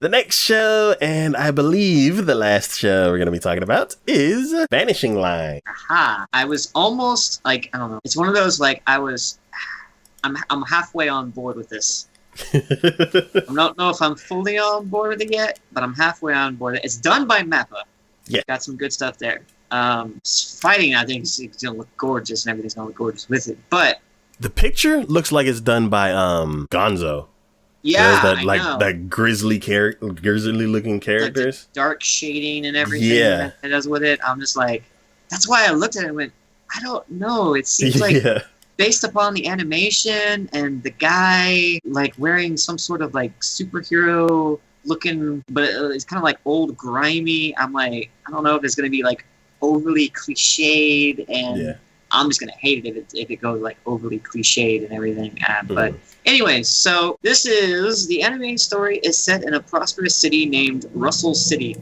The next show, and I believe the last show we're going to be talking about, is Vanishing Line. Aha. I was almost, like, I don't know. It's one of those, like, I'm halfway on board with this. I don't know if I'm fully on board with it yet, but I'm halfway on board. It's done by Mappa. Yeah. Got some good stuff there. Fighting, I think, is going to look gorgeous, and everything's going to look gorgeous with it. But the picture looks like it's done by Gonzo. Yeah, I know. That grisly looking characters. Like the dark shading and everything that it does with it. I'm just like, that's why I looked at it and went, I don't know. It seems like based upon the animation and the guy like wearing some sort of like superhero looking, but it's kind of like old grimy. I'm like, I don't know if it's going to be like overly cliched, and I'm just going to hate it if it goes like overly cliched and everything. But anyways, so the anime story is set in a prosperous city named Russell City.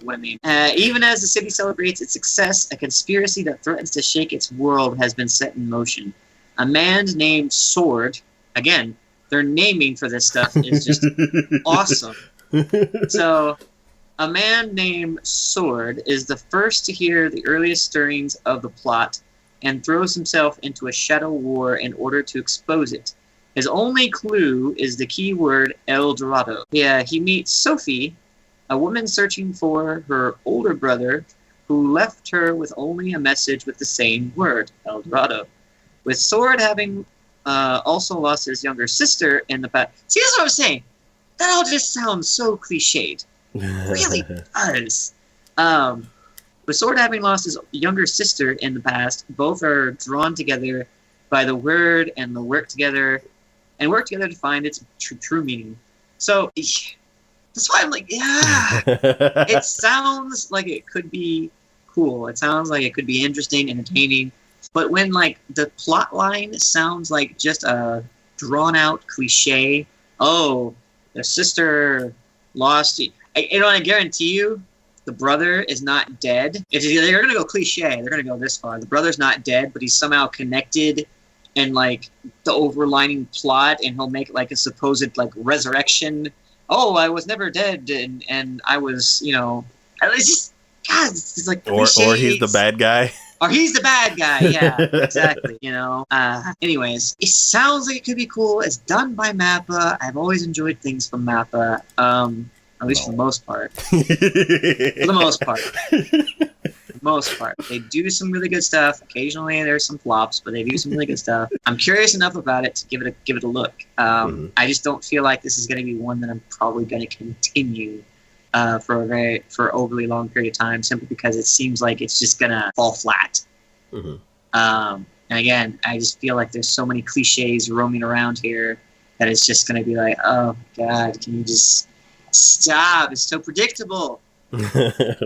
What I mean. Even as the city celebrates its success, a conspiracy that threatens to shake its world has been set in motion. A man named Sword, again, their naming for this stuff is just awesome. So, a man named Sword is the first to hear the earliest stirrings of the plot and throws himself into a shadow war in order to expose it. His only clue is the keyword El Dorado. Yeah, he meets Sophie, a woman searching for her older brother who left her with only a message with the same word, El Dorado. With Sword having also lost his younger sister in the past. See, that's what I'm saying. That all just sounds so cliched. It really does. With Sword having lost his younger sister in the past, both are drawn together by the word and work together to find its true meaning. So that's why I'm like, yeah. It sounds like it could be cool. It sounds like it could be interesting, entertaining. But when like the plot line sounds like just a drawn out cliche, oh, their sister lost. I guarantee you, the brother is not dead. If they're gonna go cliche, they're gonna go this far. The brother's not dead, but he's somehow connected in like the overlining plot, and he'll make like a supposed like resurrection. Oh, I was never dead, and I was, it's just God. It's like or he's the bad guy. Or he's the bad guy, yeah, exactly, Anyways, it sounds like it could be cool. It's done by Mappa. I've always enjoyed things from Mappa, at least for the most part. For the most part. They do some really good stuff. Occasionally there's some flops, but they do some really good stuff. I'm curious enough about it to give it a look. I just don't feel like this is going to be one that I'm probably going to continue for overly long period of time, simply because it seems like it's just gonna fall flat. And again, I just feel like there's so many cliches roaming around here that it's just gonna be like, oh God, can you just stop? It's so predictable. I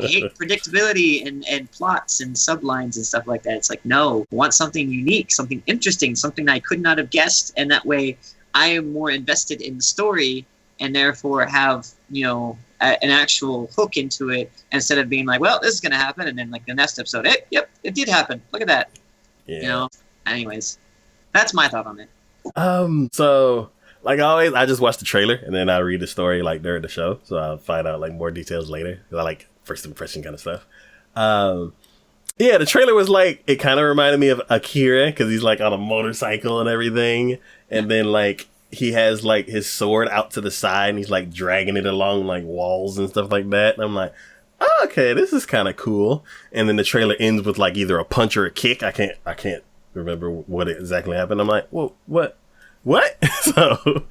hate predictability and plots and sublines and stuff like that. It's like, no, I want something unique, something interesting, something I could not have guessed, and that way I am more invested in the story and therefore have, an actual hook into it, instead of being like, well, this is going to happen, and then like the next episode, yep, it did happen. Look at that. Yeah. Anyways, that's my thought on it. So like always, I just watch the trailer and then I read the story like during the show, so I'll find out like more details later. I like first impression kind of stuff. Yeah, the trailer was like, it kind of reminded me of Akira because he's like on a motorcycle and everything, and then like he has like his sword out to the side and he's like dragging it along like walls and stuff like that. And I'm like, oh, okay, this is kind of cool. And then the trailer ends with like either a punch or a kick. I can't remember what exactly happened. I'm like, whoa, what? So,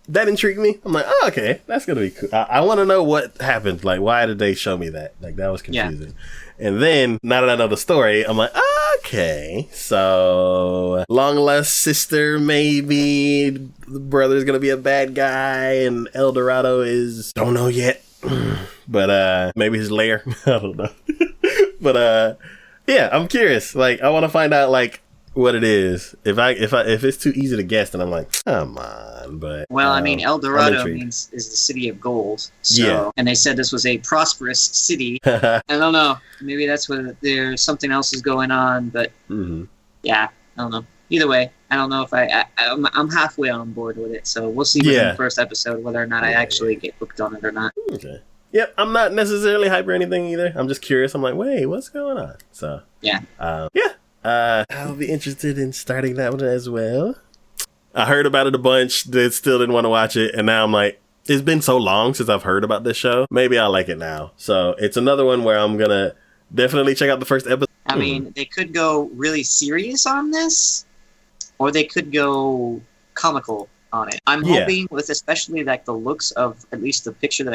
that intrigued me. I'm like, oh, okay, that's gonna be cool. I want to know what happened. Like, why did they show me that? Like, that was confusing. Yeah. And then, now that I know the story, I'm like, okay, so long lost sister, maybe the brother's gonna be a bad guy, and El Dorado is, don't know yet, but maybe his lair. I don't know. But yeah, I'm curious. Like, I want to find out like what it is. If it's too easy to guess, then I'm like, come on. But I mean, El Dorado is the city of gold. So, yeah. And they said this was a prosperous city. I don't know. Maybe that's what there's something else is going on. But yeah, I don't know. Either way, I don't know if I'm halfway on board with it, so we'll see within the first episode whether or not I actually get hooked on it or not. Okay. Yep, I'm not necessarily hype or anything either. I'm just curious. I'm like, wait, what's going on? So yeah. I'll be interested in starting that one as well. I heard about it a bunch, still didn't want to watch it, and now I'm like, it's been so long since I've heard about this show. Maybe I'll like it now. So it's another one where I'm gonna definitely check out the first episode. I mean, they could go really serious on this, or they could go comical on it. I'm hoping with especially like the looks of at least the picture that I